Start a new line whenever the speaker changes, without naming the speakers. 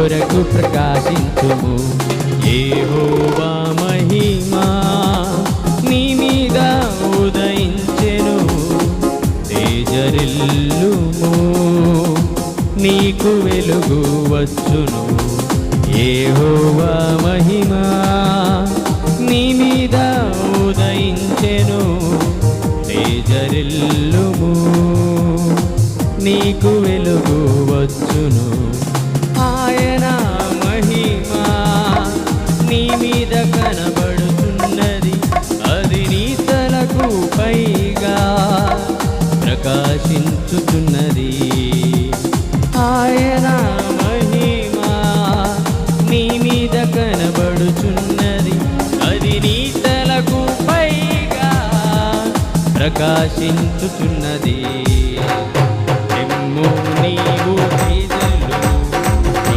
కొరకు ప్రకాశించుము. యెహోవా మహిమా నీ మీద ఉదయించెను, తేజరిల్లుము నీకు వెలుగు వచ్చును. యెహోవా మహిమా నీ మీద ఉదయించెను, తేజరిల్లుము నీకు వెలుగు వచ్చును. ఆయన మహిమా నీ మీద కనబడుతున్నది, అది నీ తలకు పైగా ప్రకాశించుతున్నది. ఆయన మహిమా నీ మీద కనబడుచున్నది, అది నీ తలకు పైగా ప్రకాశించుతున్నది.